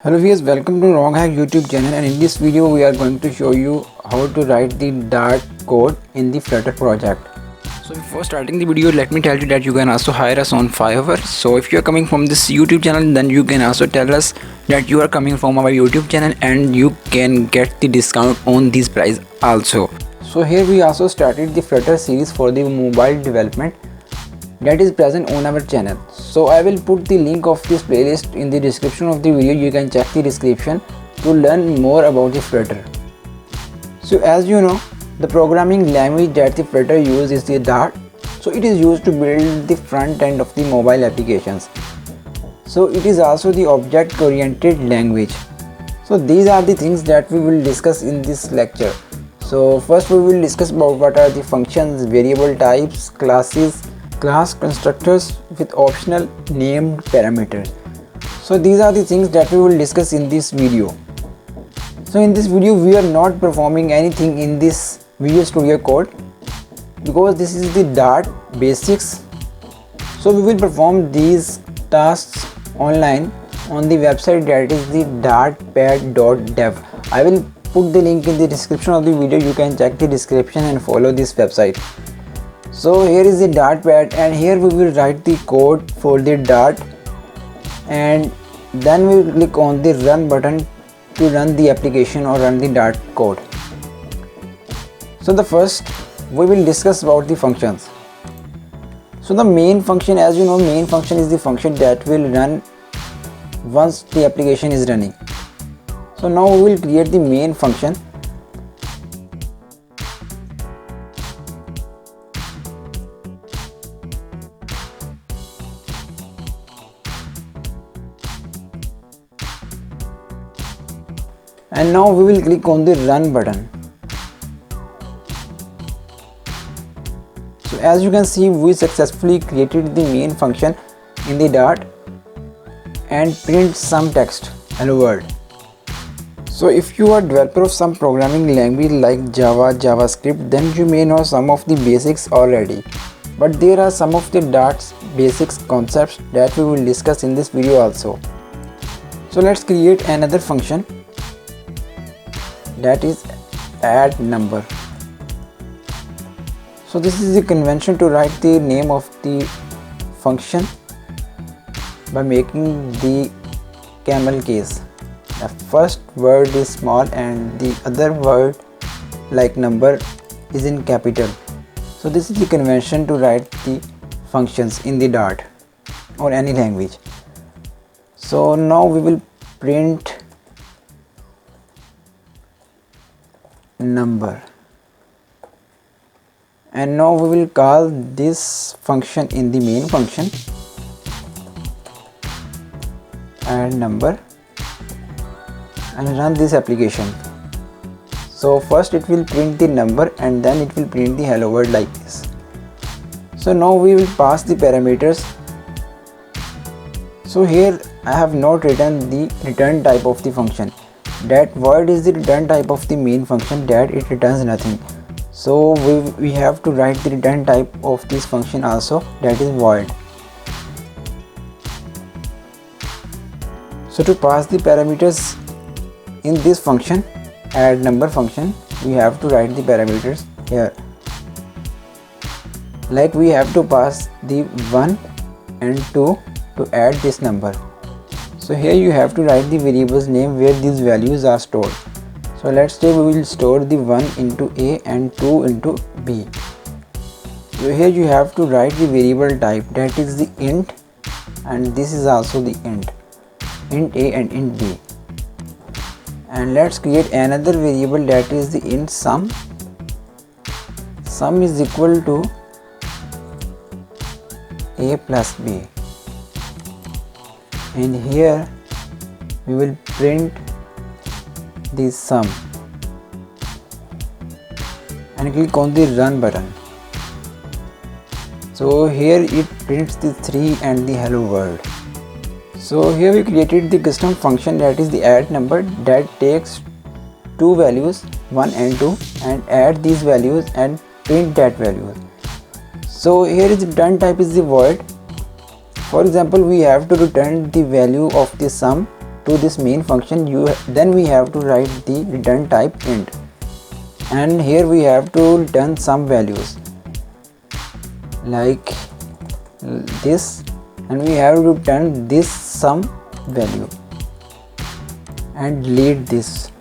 Hello viewers, welcome to Wronghack YouTube channel, and in this video we are going to show you how to write the Dart code in the Flutter project. So before starting the video, let me tell you that you can also hire us on Fiverr. So if you are coming from this YouTube channel, then you can also tell us that you are coming from our YouTube channel and you can get the discount on this price also. So here we also started the Flutter series for the mobile development that is present on our channel. So I will put the link of this playlist in the description of the video. You can check the description to learn more about the Flutter. So as you know, the programming language that the Flutter uses is the Dart. So it is used to build the front end of the mobile applications. So it is also the object oriented language. So these are the things that we will discuss in this lecture. So first we will discuss about what are the functions, variable types, classes, class constructors with optional named parameters. So these are the things that we will discuss in this video. So in this video we are not performing anything in this Visual Studio Code because this is the Dart basics. So we will perform these tasks online on the website that is the dartpad.dev. I will put the link in the description of the video. You can check the description and follow this website. So here is the Dart pad, and here we will write the code for the Dart, and then we will click on the run button to run the application or run the Dart code. So the first we will discuss about the functions. So the main function, as you know, main function is the function that will run once the application is running. So now we will create the main function. And now we will click on the run button. So as you can see, we successfully created the main function in the Dart and print some text, hello world. So if you are developer of some programming language like Java, JavaScript, then you may know some of the basics already. But there are some of the Dart's basics concepts that we will discuss in this video also. So let's create another function, that is add number. So this is the convention to write the name of the function by making the camel case. The first word is small and the other word like number is in capital. So this is the convention to write the functions in the Dart or any language. So now we will print number, and now we will call this function in the main function, add number, and run this application. So first it will print the number and then it will print the hello world like this. So now we will pass the parameters. So here I have not written the return type of the function. That void is the return type of the main function, that it returns nothing. So we have to write the return type of this function also, that is void. So to pass the parameters in this function, add number function, we have to write the parameters here. Like we have to pass the 1 and 2 to add this number. So here you have to write the variable's name where these values are stored. So let's say we will store the 1 into A and 2 into B. So here you have to write the variable type, that is the int, and this is also the int A and int B. And let's create another variable, that is the int sum. Sum is equal to A plus B. And here we will print the sum and click on the run button. So here it prints the 3 and the hello world. So here we created the custom function, that is the add number, that takes two values 1 and 2 and add these values and print that value. So here is the return type is the void. For example, we have to return the value of the sum to this main function, then we have to write the return type int, and here we have to return some values like this, and we have to return this sum value and delete this.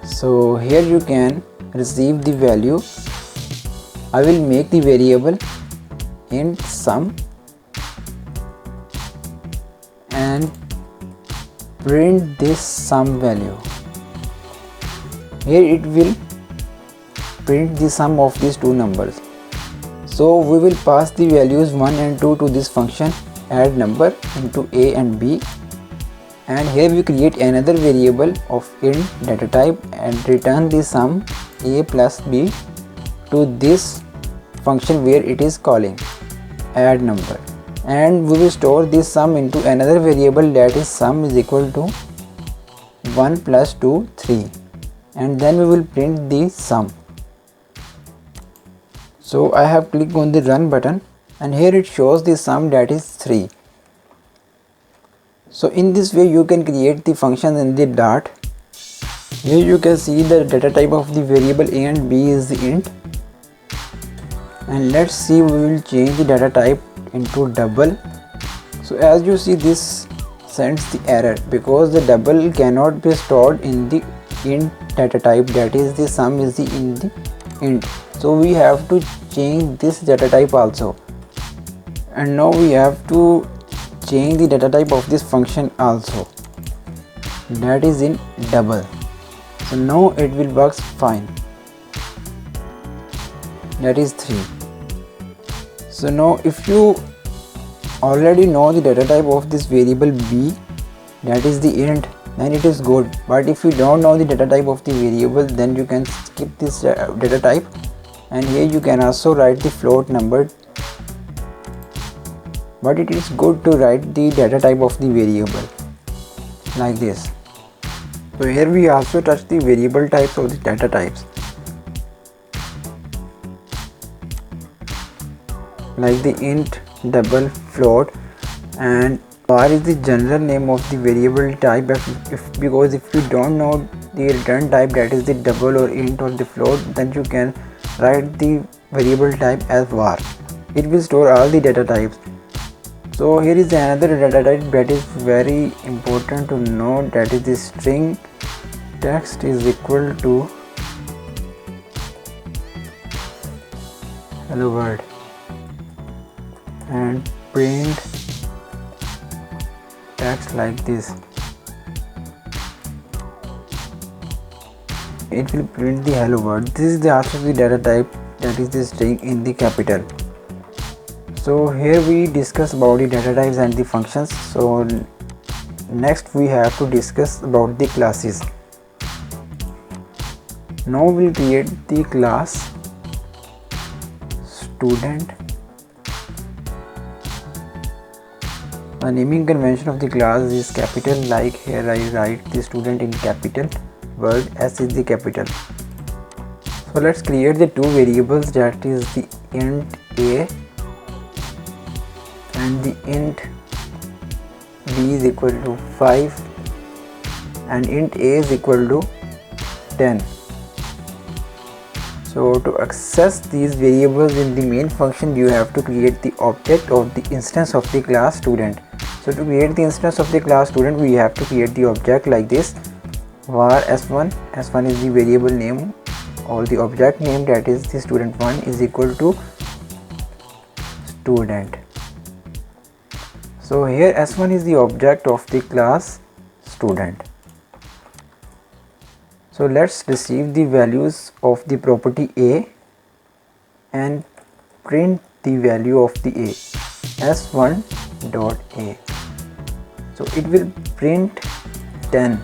So here you can receive the value. I will make the variable int sum and print this sum value. Here it will print the sum of these two numbers. So we will pass the values 1 and 2 to this function add number into a and b, and here we create another variable of int data type and return the sum a plus b to this function where it is calling add number, and we will store this sum into another variable, that is sum is equal to 1 plus 2 3, and then we will print the sum. So I have clicked on the run button, and here it shows the sum, that is 3. So in this way you can create the function in the Dart. Here you can see the data type of the variable a and b is the int, and let's see, we will change the data type into double. So as you see, this sends the error because the double cannot be stored in the int data type, that is the sum is the in the int. So we have to change this data type also, and now we have to change the data type of this function also, that is in double. So now it will work fine, that is 3. So now if you already know the data type of this variable b, that is the int, then it is good, but if you don't know the data type of the variable, then you can skip this data type, and here you can also write the float number, but it is good to write the data type of the variable like this. So here we also touch the variable types of the data types, like the int, double, float, and var is the general name of the variable type, because if you don't know the return type, that is the double or int or the float, then you can write the variable type as var. It will store all the data types. So here is another data type that is very important to know, that is the string text is equal to hello world, and print text like this. It will print the hello world. This is also the data type, that is the string in the capital. So here we discuss about the data types and the functions. So next we have to discuss about the classes. Now we'll create the class student. The naming convention of the class is capital, like here I write the student in capital, word S is the capital. So let's create the two variables, that is the int a and the int b is equal to 5 and int a is equal to 10. So to access these variables in the main function, you have to create the object of the instance of the class student. So to create the instance of the class student, we have to create the object like this, var s1. S1 is the variable name or the object name, that is the student1 is equal to student. So here s1 is the object of the class student. So let's receive the values of the property a and print the value of the a, s1 dot a. So it will print 10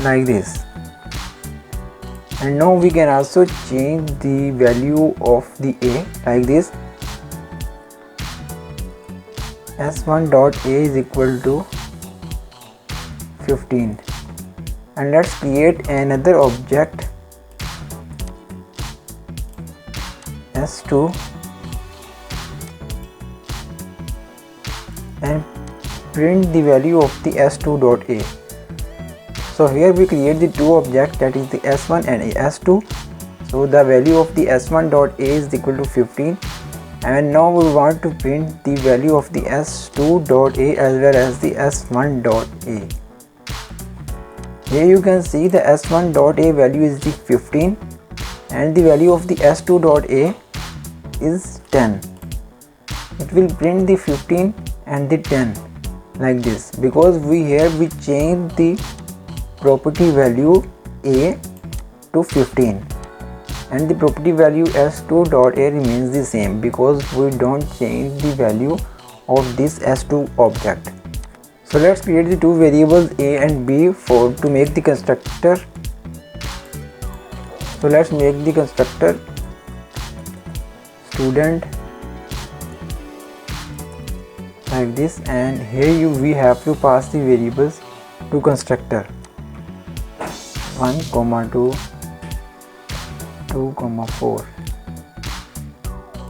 like this, and now we can also change the value of the a like this, s1 dot a is equal to 15. And let's create another object s2 and print the value of the s2.a. So here we create the two objects, that is the s1 and s2. So the value of the s1.a is equal to 15, and now we want to print the value of the s2.a as well as the s1.a. Here you can see the s1.a value is the 15 and the value of the s2.a is 10. It will print the 15 and the 10 like this, because we change the property value a to 15 and the property value s2.a remains the same because we don't change the value of this s2 object. So let's create the two variables a and b to make the constructor. So let's make the constructor student like this, and here we have to pass the variables to constructor 1, 2, 2, 4.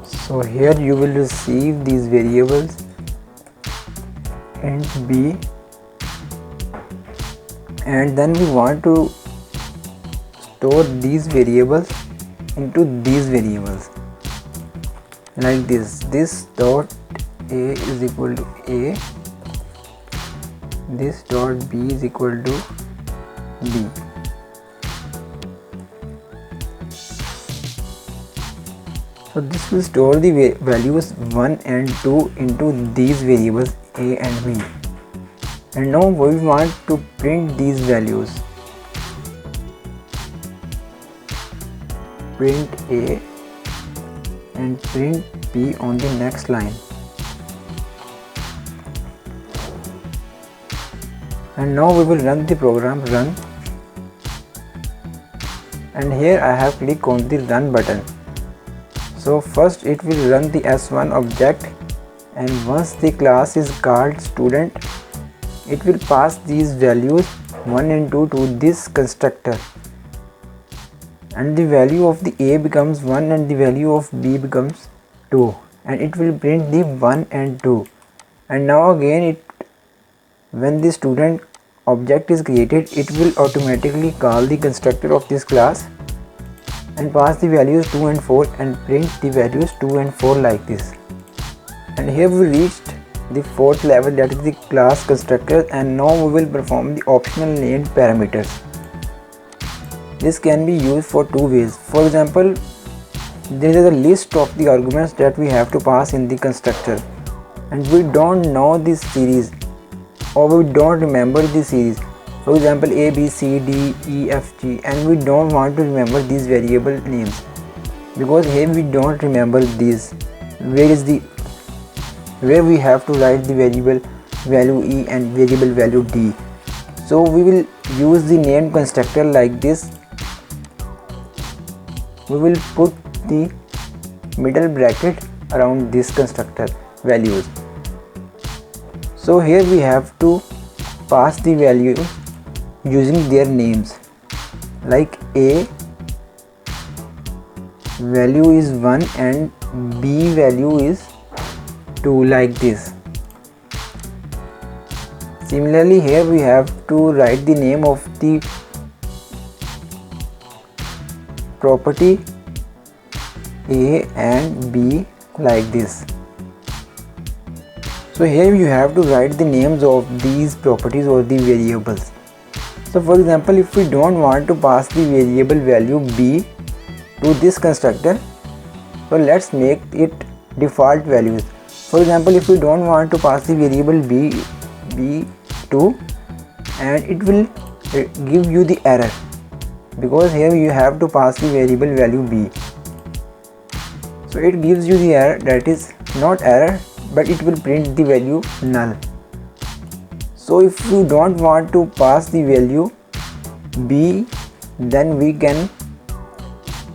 So here you will receive these variables int b, and then we want to store these variables into these variables like this. This dot a is equal to a, this dot b is equal to b. So this will store the values 1 and 2 into these variables a and b, and now we want to print these values. Print a and print b on the next line, and now we will run the program, run, and here I have clicked on the run button. So first it will run the s1 object, and once the class is called student, it will pass these values 1 and 2 to this constructor, and the value of the a becomes 1 and the value of b becomes 2, and it will print the 1 and 2. And now again when the student object is created, it will automatically call the constructor of this class and pass the values 2 and 4 and print the values 2 and 4 like this. And here we reached the fourth level, that is the class constructor, and now we will perform the optional named parameters. This can be used for two ways. For example, there is a list of the arguments that we have to pass in the constructor, and we don't know this series or we don't remember the series. For example, a, b, c, d, e, f, g, and we don't want to remember these variable names because here we don't remember these. Where we have to write the variable value e and variable value d. So we will use the named constructor like this. We will put the middle bracket around this constructor values. So here we have to pass the value using their names, like a value is 1 and b value is 2, like this. Similarly, here we have to write the name of the property a and b like this. So here you have to write the names of these properties or the variables. So for example, if we don't want to pass the variable value b to this constructor, so let's make it default values. For example, if we don't want to pass the variable b2, and it will give you the error because here you have to pass the variable value b. So it gives you the error, that is not error, but it will print the value null. So if you don't want to pass the value b, then we can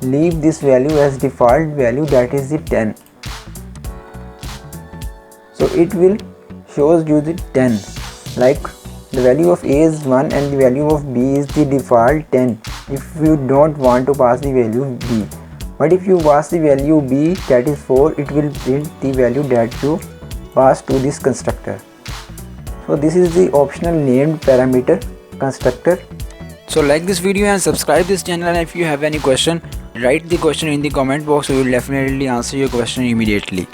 leave this value as default value, that is the 10. So it will shows you the 10, like the value of a is 1 and the value of b is the default 10 if you don't want to pass the value b. But if you pass the value b, that is 4, it will print the value that you pass to this constructor. So this is the optional named parameter constructor. So like this video and subscribe this channel, and if you have any question, write the question in the comment box. We will definitely answer your question immediately.